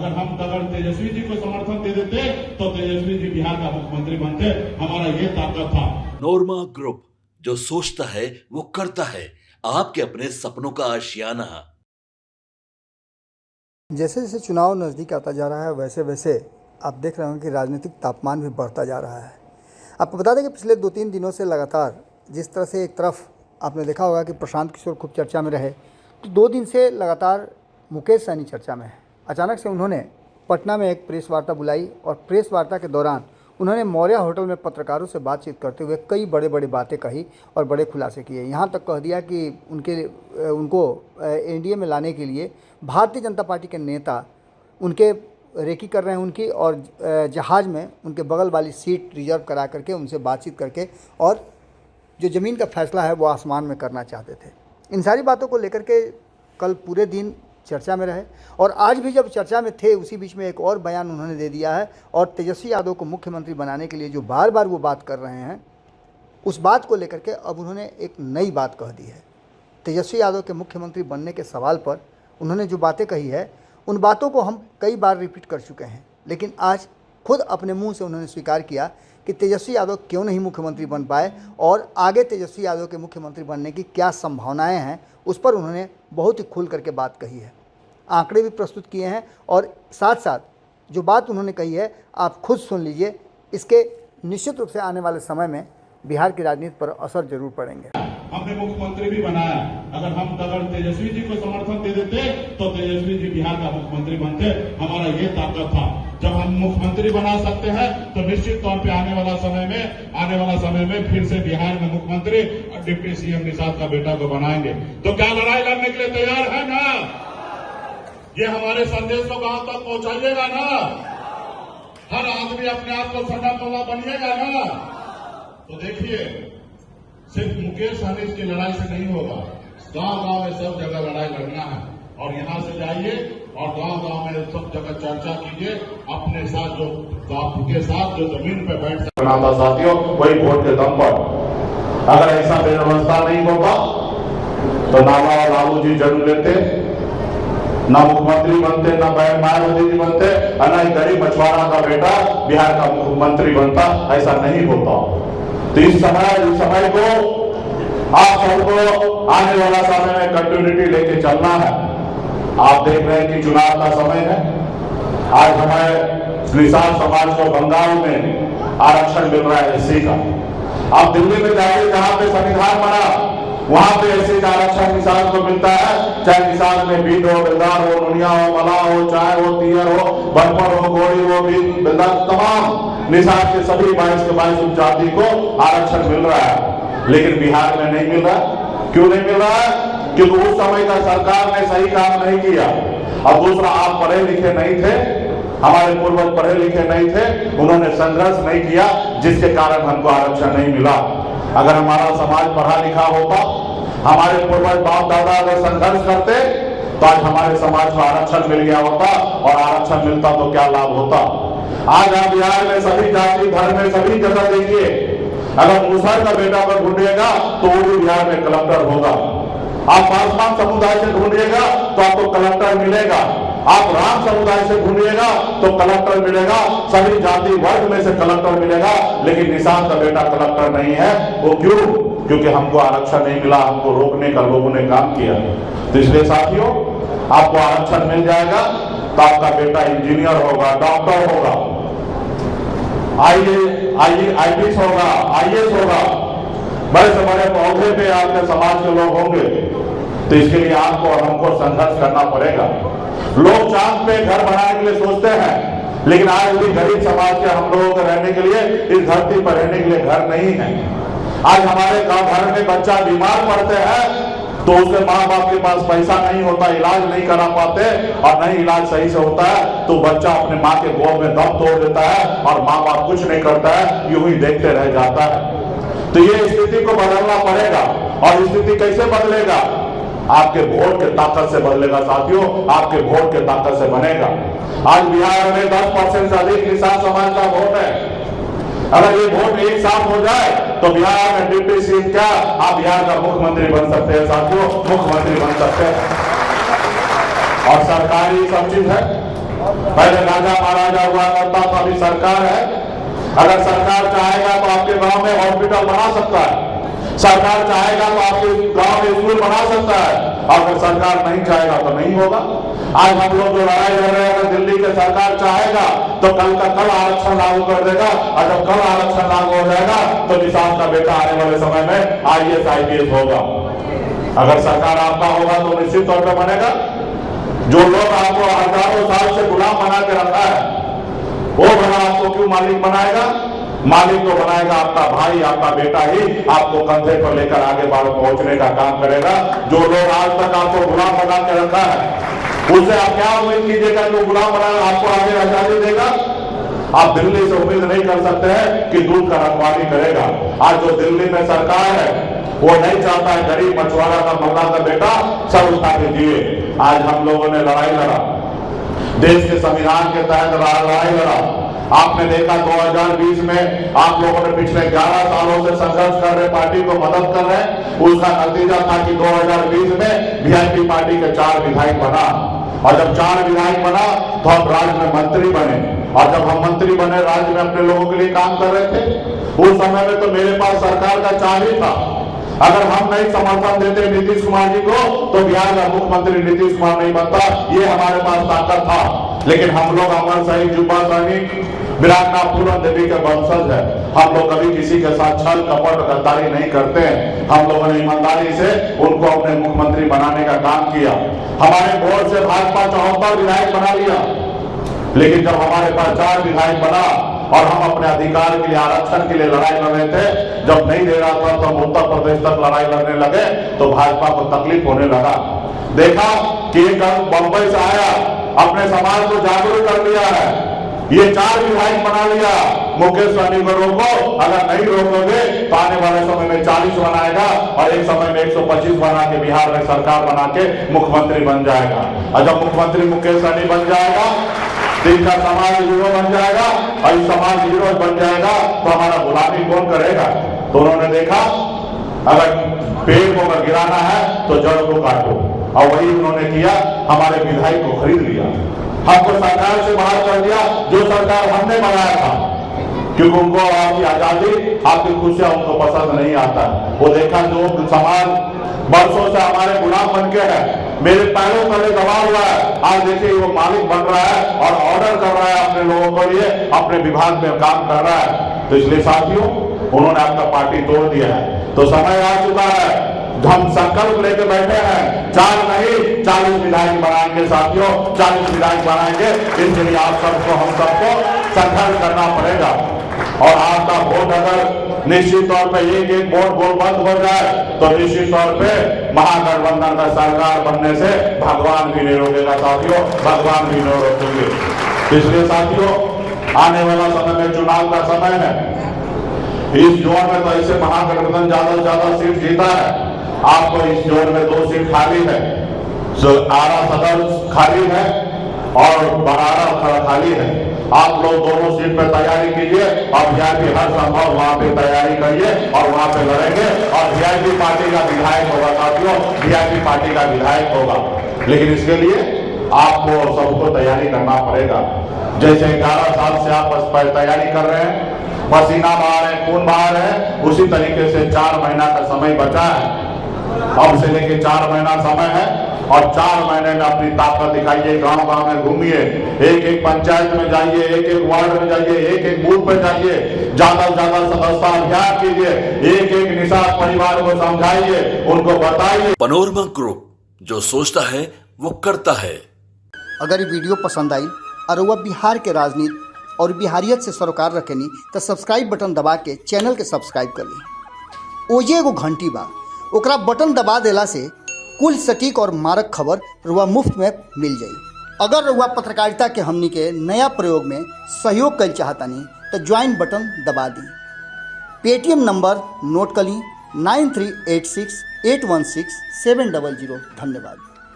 अगर तेजस्वी जी को समर्थन दे देते तो तेजस्वी जी बिहार का मुख्यमंत्री बनते। हमारा ये ताकत था। नोरमा ग्रुप, जो सोचता है वो करता है। आपके अपने सपनों का आशियाना। जैसे जैसे चुनाव नज़दीक आता जा रहा है वैसे वैसे आप देख रहे होंगे कि राजनीतिक तापमान भी बढ़ता जा रहा है। आपको बता दें कि पिछले 2-3 दिनों से लगातार जिस तरह से एक तरफ आपने देखा होगा कि प्रशांत किशोर खूब चर्चा में रहे, तो 2 दिन से लगातार मुकेश सहनी चर्चा में है। अचानक से उन्होंने पटना में एक प्रेस वार्ता बुलाई और प्रेस वार्ता के दौरान उन्होंने मौर्या होटल में पत्रकारों से बातचीत करते हुए कई बड़े बड़े बातें कही और बड़े खुलासे किए। यहाँ तक कह दिया कि उनको एनडीए में लाने के लिए भारतीय जनता पार्टी के नेता उनके रेकी कर रहे हैं उनकी, और जहाज़ में उनके बगल वाली सीट रिजर्व करा करके उनसे बातचीत करके और जो ज़मीन का फैसला है वो आसमान में करना चाहते थे। इन सारी बातों को लेकर के कल पूरे दिन चर्चा में रहे और आज भी जब चर्चा में थे उसी बीच में एक और बयान उन्होंने दे दिया है और तेजस्वी यादव को मुख्यमंत्री बनाने के लिए जो बार बार वो बात कर रहे हैं उस बात को लेकर के अब उन्होंने एक नई बात कह दी है। तेजस्वी यादव के मुख्यमंत्री बनने के सवाल पर उन्होंने जो बातें कही है उन बातों को हम कई बार रिपीट कर चुके हैं, लेकिन आज खुद अपने मुंह से उन्होंने स्वीकार किया कि तेजस्वी यादव क्यों नहीं मुख्यमंत्री बन पाए और आगे तेजस्वी यादव के मुख्यमंत्री बनने की क्या संभावनाएं हैं उस पर उन्होंने बहुत ही खुल करके बात कही है। आंकड़े भी प्रस्तुत किए हैं और साथ साथ जो बात उन्होंने कही है आप खुद सुन लीजिए। इसके निश्चित रूप से आने वाले समय में बिहार की राजनीति पर असर जरूर पड़ेंगे। हमने मुख्यमंत्री भी बनाया। अगर तेजस्वी जी को समर्थन दे देते तो तेजस्वी जी बिहार का मुख्यमंत्री बनते। हमारा ये ताकत था। जब हम मुख्यमंत्री बना सकते हैं तो निश्चित तौर पे आने वाला समय में फिर से बिहार में मुख्यमंत्री और डिप्टी सीएम निषाद का बेटा को बनाएंगे। तो क्या लड़ाई लड़ने के लिए तैयार है ना? ये हमारे संदेश को गांव तक पहुंचाइएगा ना? हर आदमी अपने आप को सटा पल्ला बनिएगा ना? तो देखिए, सिर्फ मुकेश सहनी की लड़ाई से नहीं होगा। गांव में सब जगह लड़ाई लड़ना है और यहां से जाइए और गांव में सब जगह चर्चा कीजिए अपने साथ जो जमीन पे बैठ बनाता साथियों, वही वोट के दम पर। अगर ऐसा व्यवस्था नहीं होता तो ना लालू जी जन्म लेते, ना मुख्यमंत्री बनते, ना मायावती जी बनते, ना ही गरीब मछुआरा का बेटा बिहार का मुख्यमंत्री बनता। ऐसा नहीं होता। तो इस समय को आप सबको आने वाला समय में कंटिन्यूटी लेके चलना है। आप देख रहे हैं कि चुनाव का समय है। आज हमारे निषाद समाज को बंगाल में आरक्षण मिल रहा है एससी का। आप दिल्ली में जाइए जहां पे संविधान बना वहां पे एससी का आरक्षण निषाद को मिलता है। चाहे निषाद में भीड़ हो, बेलदार हो, नुनिया हो, मला हो, चाय हो, तीयर हो, बरपर हो, गोरी हो, बेलदार, तमाम निषाद के सभी 22 के 22 उपजाति को आरक्षण मिल रहा है। लेकिन बिहार में नहीं मिल रहा। क्यों नहीं मिल रहा है? क्योंकि उस समय का सरकार ने सही काम नहीं किया। और दूसरा, आप पढ़े लिखे नहीं थे, हमारे पूर्वज पढ़े लिखे नहीं थे, उन्होंने संघर्ष नहीं किया जिसके कारण हमको आरक्षण नहीं मिला। अगर हमारा समाज पढ़ा लिखा होता, हमारे पूर्वज बाप दादा अगर संघर्ष करते तो आज हमारे समाज को आरक्षण मिल गया होता। और आरक्षण मिलता तो क्या लाभ होता? आज आप बिहार में सभी जाति धर्म में सभी जगह देखिए, अगर मुसहर का बेटा अगर ढूंढिएगा तो वो भी बिहार में कलेक्टर होगा। आप पासवान समुदाय से ढूंढिएगा तो आपको कलेक्टर मिलेगा। आप राम समुदाय से ढूंढिएगा तो कलेक्टर मिलेगा। सभी जाति वर्ग में से कलेक्टर मिलेगा। लेकिन निषाद का बेटा कलेक्टर नहीं है। वो क्यों? क्योंकि हमको आरक्षण नहीं मिला। हमको रोकने का लोगों ने काम किया। तो इसलिए साथियों, आपको आरक्षण मिल जाएगा तो आपका बेटा इंजीनियर होगा, डॉक्टर होगा, आईएएस होगा, आईएएस होगा, बड़े से बड़े पौधे पे आपके समाज के लोग होंगे। तो इसके लिए आपको और हमको संघर्ष करना पड़ेगा। लोग चांद पे घर बनाने के लिए सोचते हैं, लेकिन आज भी गरीब समाज के हम लोगों को रहने के लिए, इस धरती पर रहने के लिए घर नहीं है। आज हमारे गांव घर में बच्चा बीमार पड़ते हैं तो उसके माँ बाप के पास पैसा नहीं होता, इलाज नहीं करा पाते, और नहीं इलाज सही से होता है तो बच्चा अपने माँ के गोद में दम तोड़ देता है और माँ बाप कुछ नहीं करता है, यूं ही देखते रह जाता है। तो ये स्थिति को बदलना पड़ेगा। और स्थिति कैसे बदलेगा? आपके वोट के ताकत से बदलेगा साथियों, आपके वोट के ताकत से बनेगा। आज बिहार में 10% से अधिक निषाद समाज का वोट है। अगर ये वोट एक साथ हो जाए तो बिहार में डिप्टी सीएम क्या, आप बिहार का मुख्यमंत्री बन सकते हैं साथियों, मुख्यमंत्री बन सकते हैं। और सरकारी सब चीज है पहले राजा महाराजा हुआ करता था, अभी सरकार है। अगर सरकार चाहेगा तो आपके गांव में हॉस्पिटल बना सकता है, सरकार चाहेगा तो आपके गांव में स्कूल बना सकता है, अगर सरकार नहीं चाहेगा तो नहीं होगा। आज हम लोग जो लड़ाई लड़ रहे हैं, अगर दिल्ली की सरकार चाहेगा तो कल का कल आरक्षण लागू कर देगा, और जब कल आरक्षण लागू हो जाएगा तो निषाद का बेटा आने वाले समय में IAS IPS होगा। अगर सरकार आपका होगा तो निश्चित तौर पर बनेगा। जो लोग आपको हजारों साल से गुलाम बना के रखा है, वो भला आपको क्यों मालिक बनाएगा? मालिक तो बनाएगा आपका भाई, आपका बेटा ही आपको कंधे पर लेकर आगे बढ़ पहुंचने का काम करेगा। जो लोग आज तक आपको गुलाम बना के रखा है, उससे आप क्या उम्मीद कीजिएगा कि वो गुलाम बना आपको आगे आजादी देगा? आप दिल्ली से उम्मीद नहीं कर सकते हैं कि दूध का रखवाली करेगा। आज जो दिल्ली में सरकार है, वो नहीं चाहता है गरीब मछुआरा का मल्ला का बेटा सब उठा के दिए। आज हम लोगों ने लड़ाई लड़ा, देश के संविधान के तहत लड़ाई लड़ा। आपने देखा 2020 में आप लोगों ने पिछले 11 सालों से संघर्ष कर रहे पार्टी को मदद कर रहे हैं। उसका नतीजा था कि 2020 में VIP पार्टी के 4 विधायक बना, और जब 4 विधायक बना तो हम राज्य में मंत्री बने, और जब हम मंत्री बने राज्य में अपने लोगों के लिए काम कर रहे थे। उस समय में तो मेरे पास सरकार का चाबी था। अगर हम नहीं समर्थन देते नीतीश कुमार जी को तो बिहार का मुख्यमंत्री नीतीश कुमार नहीं बनता। ये हमारे पास ताकत था। लेकिन हम लोग अमर सैनिक, युवा सैनिक, विराटना पूरन देवी के वंशज है। हम लोग कभी किसी के साथ छल कपट गद्दारी नहीं करते हैं। हम लोगों ने ईमानदारी से उनको अपने मुख्यमंत्री बनाने का काम किया। हमारे वोट से भाजपा 74 विधायक बना लिया, लेकिन जब हमारे पास 4 विधायक बना और हम अपने अधिकार के लिए, आरक्षण के लिए लड़ाई लड़ रहे थे, जब नहीं दे रहा था तो हम उत्तर प्रदेश तक लड़ाई लड़ने लगे, तो भाजपा को तकलीफ होने लगा। देखा कि एक बंबई से आया, अपने समाज को जागरूक कर लिया है, ये 4 विधायक बना लिया। मुकेश सहनी को रोको, अगर नहीं रोकोगे तो आने वाले समय में 40 बनाएगा, और एक समय में 125 बना के बिहार में सरकार बना के मुख्यमंत्री बन जाएगा। और जब मुख्यमंत्री मुकेश सहनी बन जाएगा, दिन का समाज हीरो बन जाएगा, और समाज हीरो बन जाएगा तो हमारा गुलामी कौन करेगा? तो उन्होंने देखा अगर पेड़ को अगर गिराना है तो जड़ को काटो, और वही उन्होंने किया। हमारे विधायक को खरीद लिया, हमको सरकार से बाहर कर दिया, जो सरकार हमने बनाया था, क्योंकि उनको आपकी आजादी, आपकी खुशियां उनको पसंद नहीं आता। वो देखा जो समाज बरसों से हमारे गुलाम बन के है, मेरे पैरों तले दबा हुआ है, आज देखिए वो मालिक बन रहा है और ऑर्डर कर रहा है अपने लोगों के लिए, अपने विभाग में काम कर रहा है। तो इसलिए साथियों, उन्होंने आपका पार्टी तोड़ दिया है। तो समय आ चुका है, हम संकल्प लेके बैठे हैं, 4 नहीं 40 विधायक बनाएंगे साथियों, 40 विधायक बनाएंगे। इसके लिए आप सबको, हम सबको संघर्ष करना पड़ेगा। और आपका वोट अगर निश्चित तौर पे एक वोट गोलबंद हो जाए तो निश्चित तौर पे महागठबंधन का सरकार बनने से भगवान भी नहीं रोकेगा साथियों, भगवान भी नहीं रोकेंगे। इसलिए साथियों, आने वाला समय में चुनाव का समय है। इस जोन में तो ऐसे महागठबंधन ज्यादा से ज्यादा सीट जीता है। आपको इस जोन में 2 सीट खाली है, आरा सदर खाली है और बरारा खाली है। आप लोग दोनों सीट पर तैयारी कीजिए, और वीआईपी हर संभव वहां पे तैयारी करिए और वहां पे लड़ेंगे, और वीआईपी पार्टी का विधायक होगा साथियों, वीआईपी पार्टी का विधायक होगा। लेकिन इसके लिए आपको सबको तैयारी करना पड़ेगा। जैसे 11 साल से आप तैयारी कर रहे हैं, पसीना बहा रहे हैं, खून बहा रहे हैं, उसी तरीके से 4 महीना का समय बचा है। अब से लेके 4 महीना समय है, और 4 महीने में अपनी ताकत दिखाइए। गांव-गांव में घूमिए, एक-एक पंचायत में जाइए, एक-एक वार्ड में जाइए, एक-एक बूथ पे जाइए, ज्यादा से ज्यादा सदस्यता अभियान कीजिए, एक-एक निषाद परिवार को समझाइए, उनको बताइए। पनोरमा ग्रुप, जो सोचता है वो करता है। अगर ये वीडियो पसंद आई और वह बिहार के राजनीति और बिहारियत से सरोकार रखेनी तो सब्सक्राइब बटन दबा के चैनल के सब्सक्राइब कर ली। ओजे एगो घंटी बा, ओकरा बटन दबा देला से कुल सटीक और मारक खबर रुआ मुफ्त में मिल जाई। अगर रुआ पत्रकारिता के हमनी के नया प्रयोग में सहयोग कर चाहतानी तो ज्वाइन बटन दबा दी। पेटीएम नंबर नोट कर ली 9386816700। धन्यवाद।